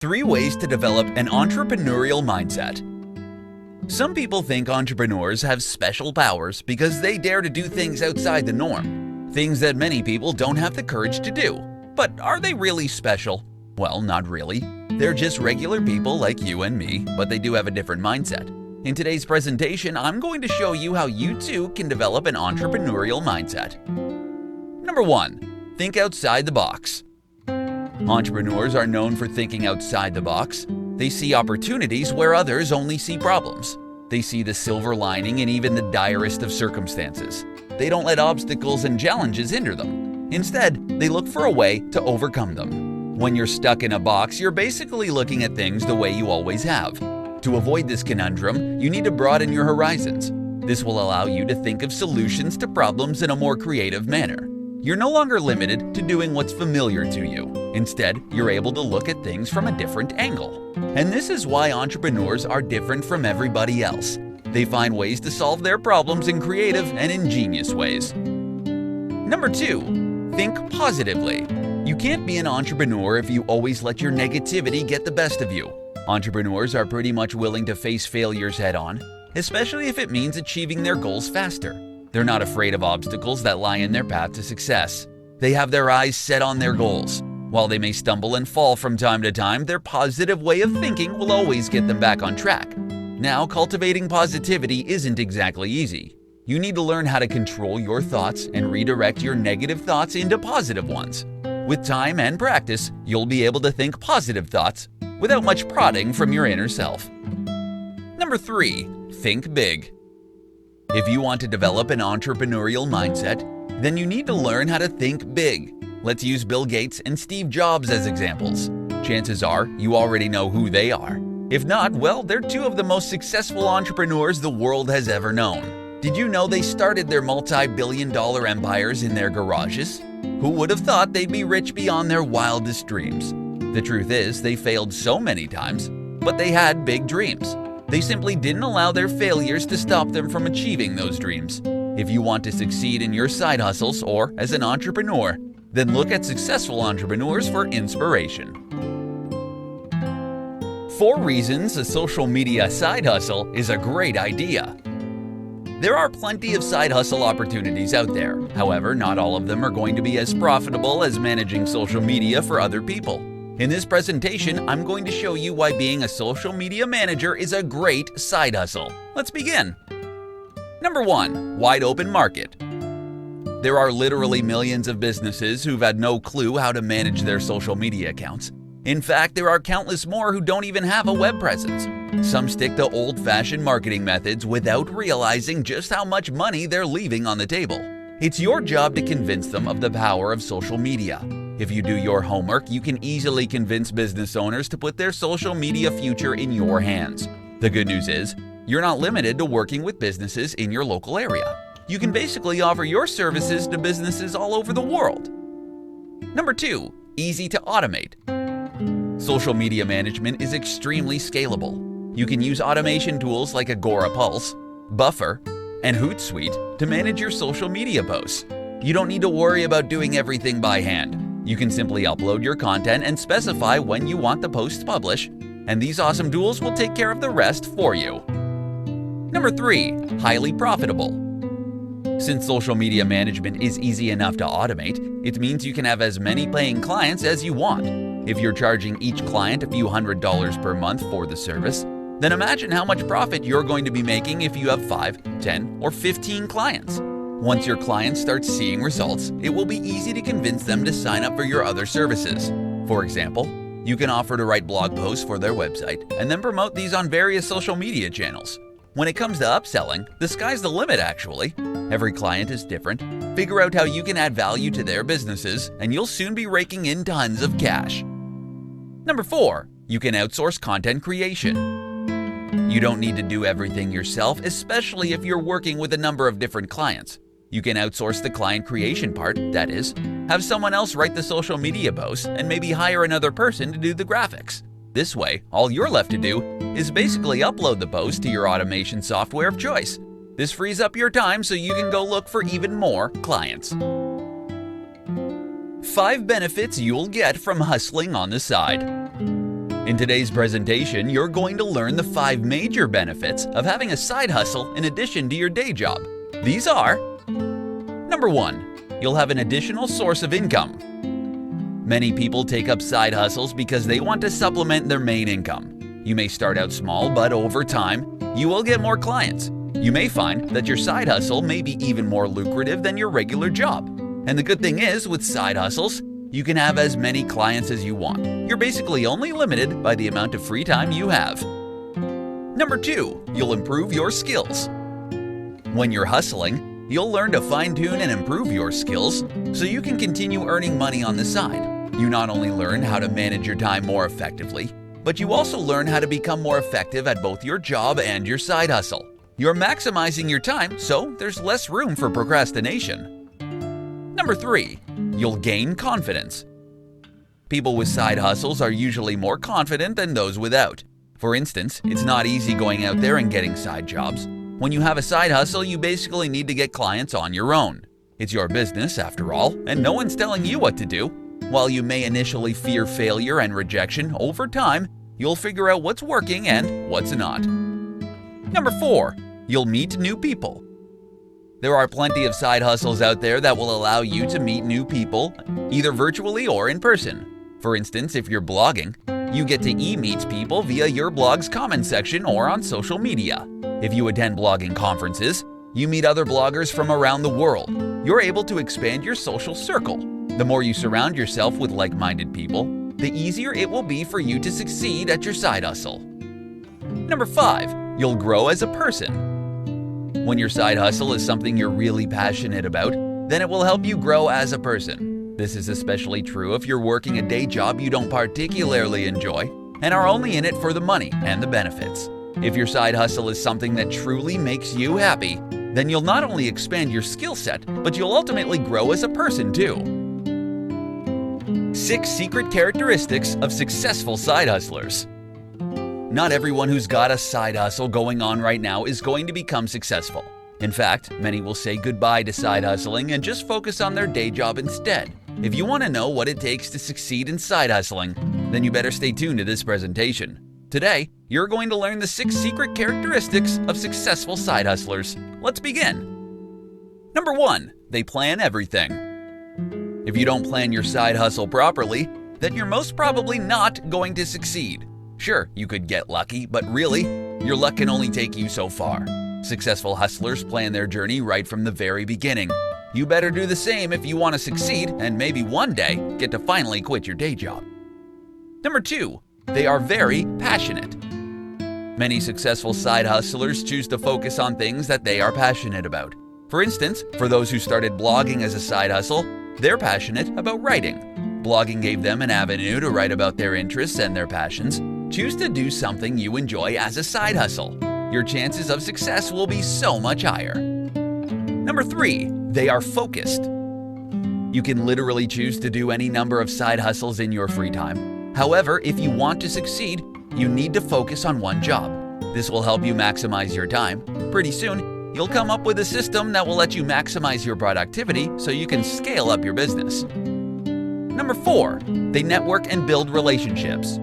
3 ways to develop an entrepreneurial mindset. Some people think entrepreneurs have special powers because they dare to do things outside the norm, things that many people don't have the courage to do. But are they really special? Well, not really. They're just regular people like you and me, but they do have a different mindset. In today's presentation, I'm going to show you how you too can develop an entrepreneurial mindset. Number 1. Think outside the box. Entrepreneurs are known for thinking outside the box. They see opportunities where others only see problems. They see the silver lining in even the direst of circumstances. They don't let obstacles and challenges hinder them. Instead, they look for a way to overcome them. When you're stuck in a box, you're basically looking at things the way you always have. To avoid this conundrum, you need to broaden your horizons. This will allow you to think of solutions to problems in a more creative manner. You're no longer limited to doing what's familiar to you. Instead, you're able to look at things from a different angle. And this is why entrepreneurs are different from everybody else. They find ways to solve their problems in creative and ingenious ways. Number 2, think positively. You can't be an entrepreneur if you always let your negativity get the best of you. Entrepreneurs are pretty much willing to face failures head-on, especially if it means achieving their goals faster. They're not afraid of obstacles that lie in their path to success. They have their eyes set on their goals. While they may stumble and fall from time to time, their positive way of thinking will always get them back on track. Now, cultivating positivity isn't exactly easy. You need to learn how to control your thoughts and redirect your negative thoughts into positive ones. With time and practice, you'll be able to think positive thoughts without much prodding from your inner self. Number 3, think big. If you want to develop an entrepreneurial mindset, then you need to learn how to think big. Let's use Bill Gates and Steve Jobs as examples. Chances are you already know who they are. If not, well, they're 2 of the most successful entrepreneurs the world has ever known. Did you know they started their multi-billion-dollar empires in their garages? Who would have thought they'd be rich beyond their wildest dreams? The truth is, they failed so many times, but they had big dreams. They simply didn't allow their failures to stop them from achieving those dreams. If you want to succeed in your side hustles or as an entrepreneur, then look at successful entrepreneurs for inspiration. 4 reasons a social media side hustle is a great idea. There are plenty of side hustle opportunities out there. However, not all of them are going to be as profitable as managing social media for other people. In this presentation, I'm going to show you why being a social media manager is a great side hustle. Let's begin. Number 1, wide open market. There are literally millions of businesses who've had no clue how to manage their social media accounts. In fact, there are countless more who don't even have a web presence. Some stick to old-fashioned marketing methods without realizing just how much money they're leaving on the table. It's your job to convince them of the power of social media. If you do your homework, you can easily convince business owners to put their social media future in your hands. The good news is, you're not limited to working with businesses in your local area. You can basically offer your services to businesses all over the world. Number 2, easy to automate. Social media management is extremely scalable. You can use automation tools like Agorapulse, Buffer, and Hootsuite to manage your social media posts. You don't need to worry about doing everything by hand. You can simply upload your content and specify when you want the post to publish, and these awesome tools will take care of the rest for you. Number 3, highly profitable. Since social media management is easy enough to automate, it means you can have as many paying clients as you want. If you're charging each client a few $100s per month for the service, then imagine how much profit you're going to be making if you have 5, 10, or 15 clients. Once your clients start seeing results, it will be easy to convince them to sign up for your other services. For example, you can offer to write blog posts for their website and then promote these on various social media channels. When it comes to upselling, the sky's the limit actually. Every client is different. Figure out how you can add value to their businesses and you'll soon be raking in tons of cash. Number 4, you can outsource content creation. You don't need to do everything yourself, especially if you're working with a number of different clients. You can outsource the client creation part, that is, have someone else write the social media posts and maybe hire another person to do the graphics. This way, all you're left to do is basically upload the post to your automation software of choice. This frees up your time so you can go look for even more clients. 5 benefits you'll get from hustling on the side. In today's presentation, you're going to learn the 5 major benefits of having a side hustle in addition to your day job. These are: Number 1. You'll have an additional source of income. Many people take up side hustles because they want to supplement their main income. You may start out small, but over time, you will get more clients. You may find that your side hustle may be even more lucrative than your regular job. And the good thing is, with side hustles, you can have as many clients as you want. You're basically only limited by the amount of free time you have. Number 2, you'll improve your skills. When you're hustling, you'll learn to fine-tune and improve your skills so you can continue earning money on the side. You not only learn how to manage your time more effectively, but you also learn how to become more effective at both your job and your side hustle. You're maximizing your time, so there's less room for procrastination. Number 3, you'll gain confidence. People with side hustles are usually more confident than those without. For instance, it's not easy going out there and getting side jobs. When you have a side hustle, you basically need to get clients on your own. It's your business, after all, and no one's telling you what to do. While you may initially fear failure and rejection, over time, you'll figure out what's working and what's not. Number 4, you'll meet new people. There are plenty of side hustles out there that will allow you to meet new people, either virtually or in person. For instance, if you're blogging, you get to meet people via your blog's comment section or on social media. If you attend blogging conferences, you meet other bloggers from around the world. You're able to expand your social circle. The more you surround yourself with like-minded people, the easier it will be for you to succeed at your side hustle. Number 5, you'll grow as a person. When your side hustle is something you're really passionate about, then it will help you grow as a person. This is especially true if you're working a day job you don't particularly enjoy and are only in it for the money and the benefits. If your side hustle is something that truly makes you happy, then you'll not only expand your skill set, but you'll ultimately grow as a person too. 6 secret characteristics of successful side hustlers. Not everyone who's got a side hustle going on right now is going to become successful. In fact, many will say goodbye to side hustling and just focus on their day job instead. If you want to know what it takes to succeed in side hustling, then you better stay tuned to this presentation. Today, you're going to learn the 6 secret characteristics of successful side hustlers. Let's begin. Number 1, they plan everything. If you don't plan your side hustle properly, then you're most probably not going to succeed. Sure, you could get lucky, but really, your luck can only take you so far. Successful hustlers plan their journey right from the very beginning. You better do the same if you want to succeed and maybe one day get to finally quit your day job. Number 2, they are very passionate. Many successful side hustlers choose to focus on things that they are passionate about. For instance, for those who started blogging as a side hustle, they're passionate about writing. Blogging gave them an avenue to write about their interests and their passions. Choose to do something you enjoy as a side hustle. Your chances of success will be so much higher. Number 3, they are focused. You can literally choose to do any number of side hustles in your free time. However, if you want to succeed, you need to focus on one job. This will help you maximize your time. Pretty soon, you'll come up with a system that will let you maximize your productivity so you can scale up your business. Number 4, they network and build relationships.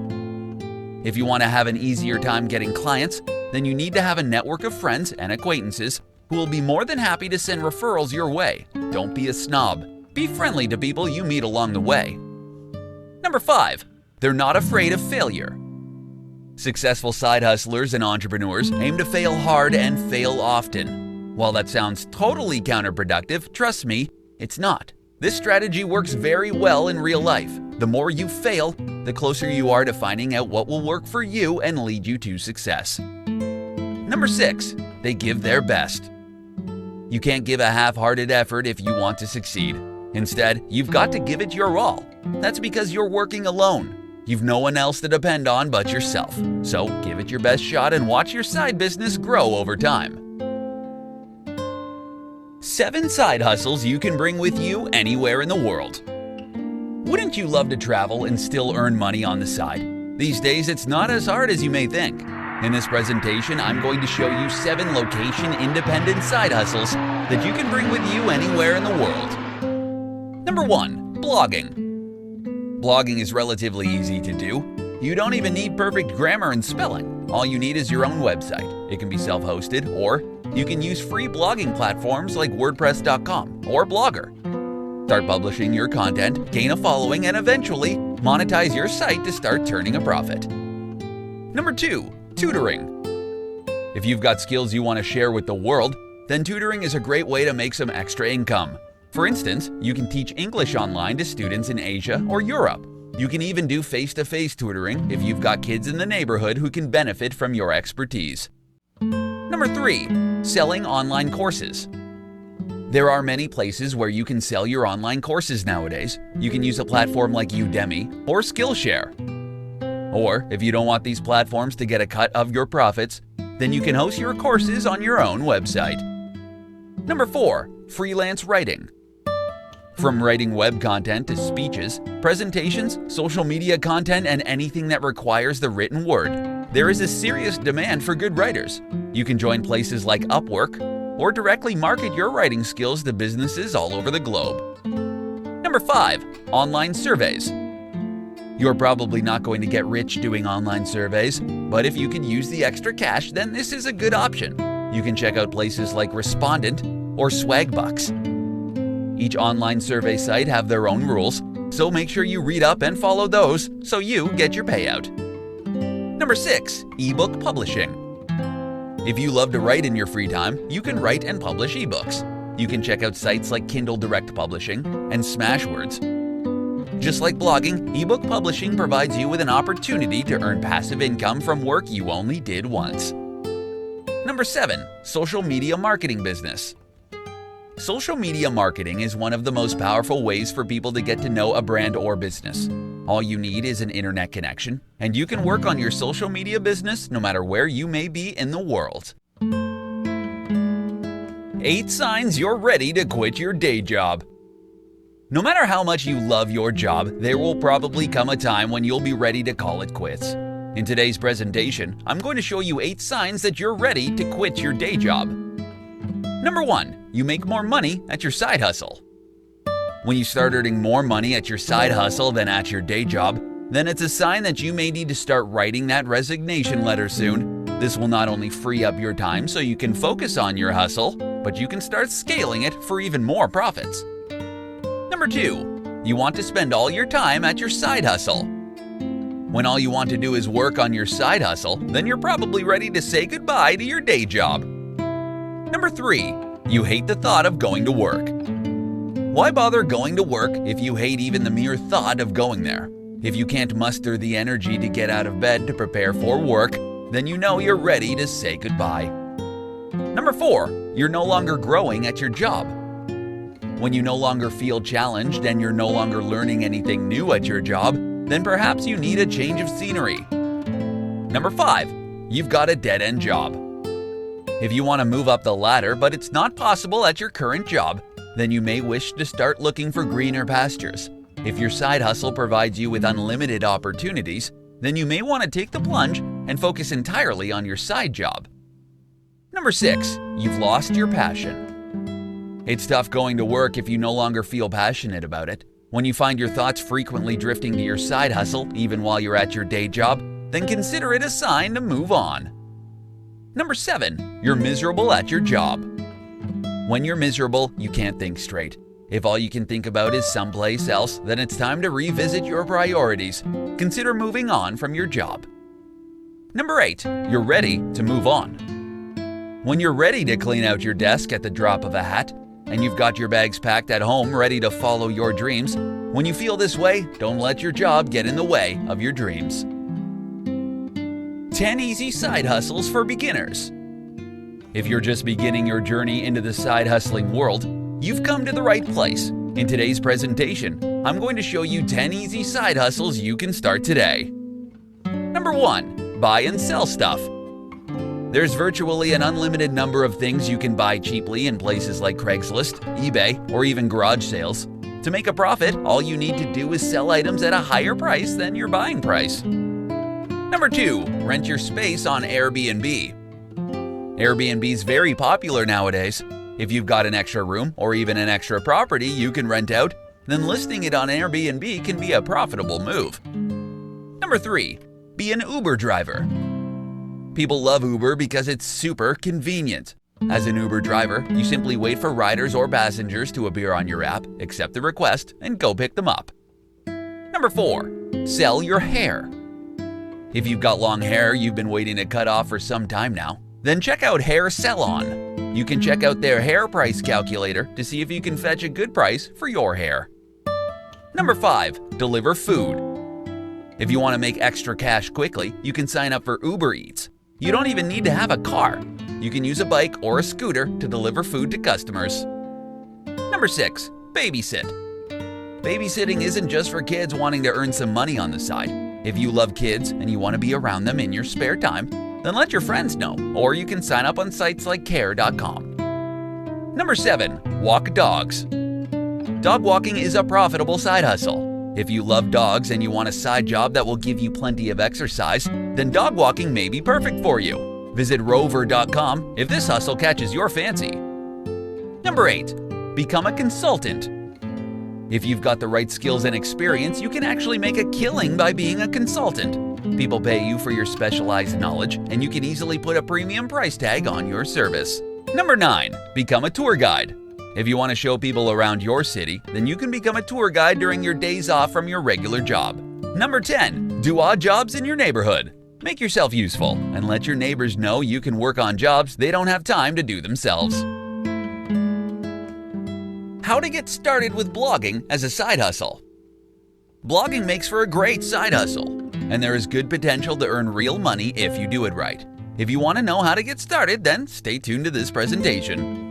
If you want to have an easier time getting clients, then you need to have a network of friends and acquaintances who will be more than happy to send referrals your way. Don't be a snob. Be friendly to people you meet along the way. Number 5, they're not afraid of failure. Successful side hustlers and entrepreneurs aim to fail hard and fail often. While that sounds totally counterproductive, trust me, it's not. This strategy works very well in real life. The more you fail, the closer you are to finding out what will work for you and lead you to success. Number 6, they give their best. You can't give a half-hearted effort if you want to succeed. Instead, you've got to give it your all. That's because you're working alone. You've no one else to depend on but yourself. So give it your best shot and watch your side business grow over time. 7 side hustles you can bring with you anywhere in the world. Wouldn't you love to travel and still earn money on the side? These days, it's not as hard as you may think. In this presentation, I'm going to show you 7 location-independent side hustles that you can bring with you anywhere in the world. Number 1, blogging. Blogging is relatively easy to do. You don't even need perfect grammar and spelling. All you need is your own website. It can be self-hosted, or you can use free blogging platforms like WordPress.com or Blogger. Start publishing your content, gain a following, and eventually monetize your site to start turning a profit. Number 2, tutoring. If you've got skills you want to share with the world, then tutoring is a great way to make some extra income. For instance, you can teach English online to students in Asia or Europe. You can even do face-to-face tutoring if you've got kids in the neighborhood who can benefit from your expertise. Number 3, selling online courses. There are many places where you can sell your online courses nowadays. You can use a platform like Udemy or Skillshare. Or, if you don't want these platforms to get a cut of your profits, then you can host your courses on your own website. Number 4, freelance writing. From writing web content to speeches, presentations, social media content, and anything that requires the written word, there is a serious demand for good writers. You can join places like Upwork or directly market your writing skills to businesses all over the globe. Number 5, online surveys. You're probably not going to get rich doing online surveys, but if you can use the extra cash, then this is a good option. You can check out places like Respondent or Swagbucks. Each online survey site have their own rules, so make sure you read up and follow those so you get your payout. Number 6, ebook publishing. If you love to write in your free time, you can write and publish ebooks. You can check out sites like Kindle Direct Publishing and Smashwords. Just like blogging, ebook publishing provides you with an opportunity to earn passive income from work you only did once. Number 7, social media marketing business. Social media marketing is one of the most powerful ways for people to get to know a brand or business. All you need is an internet connection, and you can work on your social media business no matter where you may be in the world. 8 signs you're ready to quit your day job. No matter how much you love your job, there will probably come a time when you'll be ready to call it quits. In today's presentation, I'm going to show you 8 signs that you're ready to quit your day job. Number 1, you make more money at your side hustle. When you start earning more money at your side hustle than at your day job, then it's a sign that you may need to start writing that resignation letter soon. This will not only free up your time so you can focus on your hustle, but you can start scaling it for even more profits. Number 2, you want to spend all your time at your side hustle. When all you want to do is work on your side hustle, then you're probably ready to say goodbye to your day job. Number 3, you hate the thought of going to work. Why bother going to work if you hate even the mere thought of going there? If you can't muster the energy to get out of bed to prepare for work, then you know you're ready to say goodbye. Number 4, you're no longer growing at your job. When you no longer feel challenged and you're no longer learning anything new at your job, then perhaps you need a change of scenery. Number 5, you've got a dead-end job. If you want to move up the ladder but it's not possible at your current job, then you may wish to start looking for greener pastures. If your side hustle provides you with unlimited opportunities, then you may want to take the plunge and focus entirely on your side job. Number 6, you've lost your passion. It's tough going to work if you no longer feel passionate about it. When you find your thoughts frequently drifting to your side hustle, even while you're at your day job, then consider it a sign to move on. Number 7, you're miserable at your job. When you're miserable, you can't think straight. If all you can think about is someplace else, then it's time to revisit your priorities. Consider moving on from your job. Number 8, you're ready to move on. When you're ready to clean out your desk at the drop of a hat, and you've got your bags packed at home ready to follow your dreams, when you feel this way, don't let your job get in the way of your dreams. 10 easy side hustles for beginners. If you're just beginning your journey into the side hustling world, you've come to the right place. In today's presentation, I'm going to show you 10 easy side hustles you can start today. Number 1, buy and sell stuff. There's virtually an unlimited number of things you can buy cheaply in places like Craigslist, eBay, or even garage sales. To make a profit, all you need to do is sell items at a higher price than your buying price. Number 2, rent your space on Airbnb. Airbnb is very popular nowadays. If you've got an extra room or even an extra property you can rent out, then listing it on Airbnb can be a profitable move. Number 3, Be an Uber driver. People love Uber because it's super convenient. As an Uber driver, you simply wait for riders or passengers to appear on your app, accept the request, and go pick them up. Number 4. Sell your hair. If you've got long hair you've been waiting to cut off for some time now, then check out Hair Salon. You can check out their hair price calculator to see if you can fetch a good price for your hair. Number 5. Deliver food. If you want to make extra cash quickly, you can sign up for Uber Eats. You don't even need to have a car. You can use a bike or a scooter to deliver food to customers. Number 6. Babysit. Babysitting isn't just for kids wanting to earn some money on the side. If you love kids and you want to be around them in your spare time, then let your friends know, or you can sign up on sites like care.com. Number 7. Walk dogs. Dog walking is a profitable side hustle. If you love dogs and you want a side job that will give you plenty of exercise, then dog walking may be perfect for you. Visit rover.com if this hustle catches your fancy. Number 8. Become a consultant. If you've got the right skills and experience, you can actually make a killing by being a consultant. People pay you for your specialized knowledge, and you can easily put a premium price tag on your service. Number 9. Become a tour guide. If you want to show people around your city, then you can become a tour guide during your days off from your regular job. Number 10. Do odd jobs in your neighborhood. Make yourself useful and let your neighbors know you can work on jobs they don't have time to do themselves. How to get started with blogging as a side hustle. Blogging makes for a great side hustle, and there is good potential to earn real money if you do it right. If you want to know how to get started, then stay tuned to this presentation.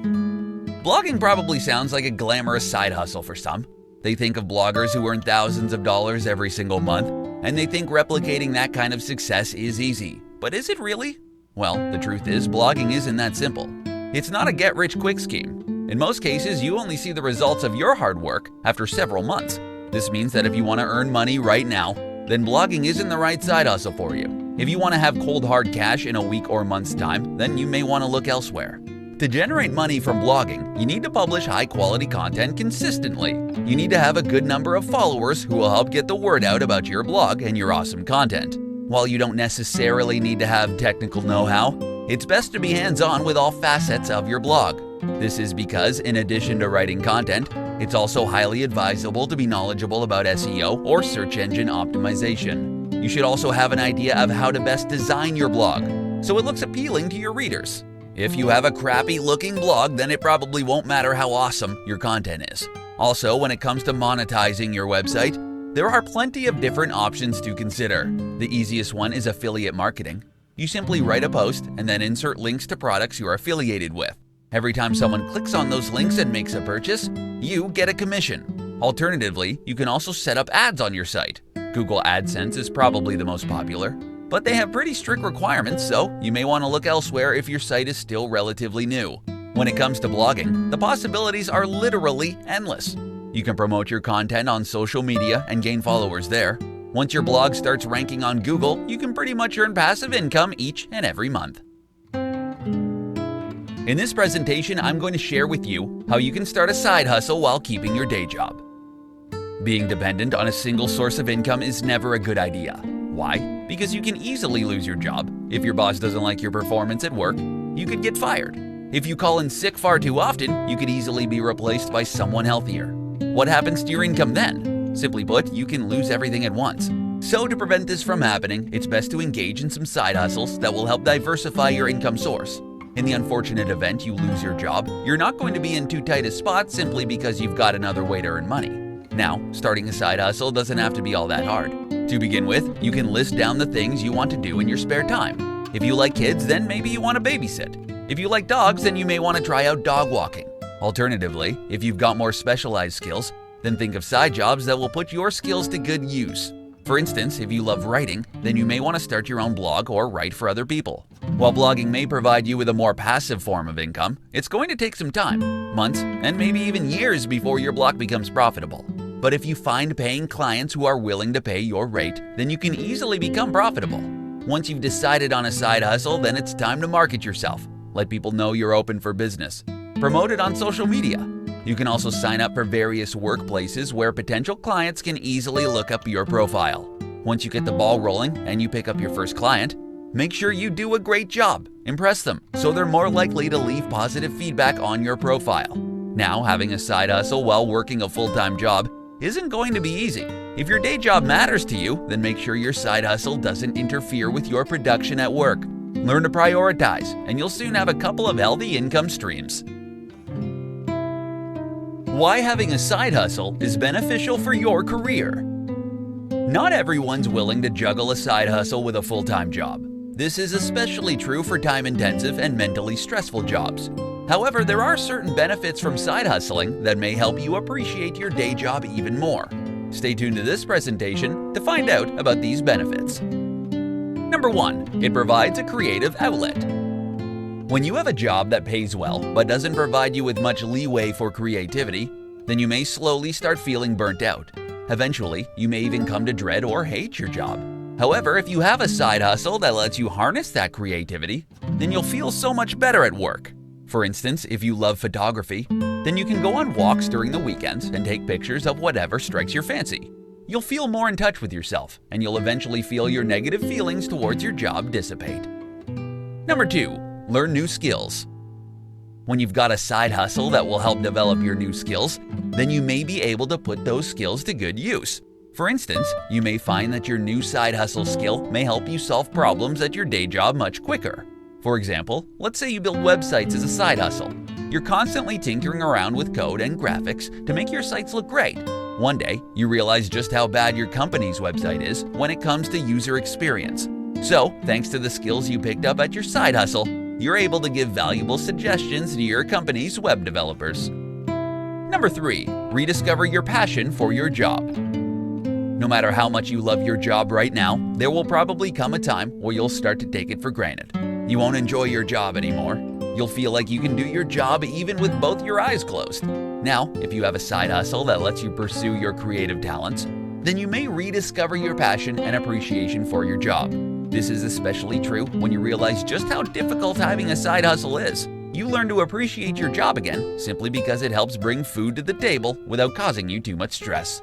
Blogging probably sounds like a glamorous side hustle for some. They think of bloggers who earn thousands of dollars every single month, and they think replicating that kind of success is easy. But is it really? Well, the truth is, blogging isn't that simple. It's not a get-rich-quick scheme. In most cases, you only see the results of your hard work after several months. This means that if you want to earn money right now, then blogging isn't the right side hustle for you. If you want to have cold hard cash in a week or month's time, then you may want to look elsewhere. To generate money from blogging, you need to publish high-quality content consistently. You need to have a good number of followers who will help get the word out about your blog and your awesome content. While you don't necessarily need to have technical know-how, it's best to be hands-on with all facets of your blog. This is because, in addition to writing content, it's also highly advisable to be knowledgeable about SEO or search engine optimization. You should also have an idea of how to best design your blog so it looks appealing to your readers. If you have a crappy-looking blog, then it probably won't matter how awesome your content is. Also, when it comes to monetizing your website, there are plenty of different options to consider. The easiest one is affiliate marketing. You simply write a post and then insert links to products you are affiliated with. Every time someone clicks on those links and makes a purchase, you get a commission. Alternatively, you can also set up ads on your site. Google AdSense is probably the most popular, but they have pretty strict requirements, so you may want to look elsewhere if your site is still relatively new. When it comes to blogging, the possibilities are literally endless. You can promote your content on social media and gain followers there. Once your blog starts ranking on Google, you can pretty much earn passive income each and every month. In this presentation, I'm going to share with you how you can start a side hustle while keeping your day job. Being dependent on a single source of income is never a good idea. Why? Because you can easily lose your job. If your boss doesn't like your performance at work, you could get fired. If you call in sick far too often, you could easily be replaced by someone healthier. What happens to your income then? Simply put, you can lose everything at once. So to prevent this from happening, it's best to engage in some side hustles that will help diversify your income source. In the unfortunate event you lose your job, you're not going to be in too tight a spot simply because you've got another way to earn money. Now, starting a side hustle doesn't have to be all that hard. To begin with, you can list down the things you want to do in your spare time. If you like kids, then maybe you want to babysit. If you like dogs, then you may want to try out dog walking. Alternatively, if you've got more specialized skills, then think of side jobs that will put your skills to good use. For instance, if you love writing, then you may want to start your own blog or write for other people. While blogging may provide you with a more passive form of income, it's going to take some time, months, and maybe even years before your blog becomes profitable. But if you find paying clients who are willing to pay your rate, then you can easily become profitable. Once you've decided on a side hustle, then it's time to market yourself. Let people know you're open for business. Promote it on social media. You can also sign up for various workplaces where potential clients can easily look up your profile. Once you get the ball rolling and you pick up your first client, make sure you do a great job. Impress them so they're more likely to leave positive feedback on your profile. Now, having a side hustle while working a full-time job isn't going to be easy. If your day job matters to you, then make sure your side hustle doesn't interfere with your production at work. Learn to prioritize, and you'll soon have a couple of healthy income streams. Why having a side hustle is beneficial for your career. Not everyone's willing to juggle a side hustle with a full-time job. This is especially true for time-intensive and mentally stressful jobs. However, there are certain benefits from side hustling that may help you appreciate your day job even more. Stay tuned to this presentation to find out about these benefits. Number 1. It provides a creative outlet. When you have a job that pays well but doesn't provide you with much leeway for creativity, then you may slowly start feeling burnt out. Eventually, you may even come to dread or hate your job. However, if you have a side hustle that lets you harness that creativity, then you'll feel so much better at work. For instance, if you love photography, then you can go on walks during the weekends and take pictures of whatever strikes your fancy. You'll feel more in touch with yourself, and you'll eventually feel your negative feelings towards your job dissipate. Number 2. Learn new skills. When you've got a side hustle that will help develop your new skills, then you may be able to put those skills to good use. For instance, you may find that your new side hustle skill may help you solve problems at your day job much quicker. For example, let's say you build websites as a side hustle. You're constantly tinkering around with code and graphics to make your sites look great. One day, you realize just how bad your company's website is when it comes to user experience. So, thanks to the skills you picked up at your side hustle, you're able to give valuable suggestions to your company's web developers. Number 3. Rediscover your passion for your job. No matter how much you love your job right now, there will probably come a time where you'll start to take it for granted. You won't enjoy your job anymore. You'll feel like you can do your job even with both your eyes closed. Now, if you have a side hustle that lets you pursue your creative talents, then you may rediscover your passion and appreciation for your job. This is especially true when you realize just how difficult having a side hustle is. You learn to appreciate your job again simply because it helps bring food to the table without causing you too much stress.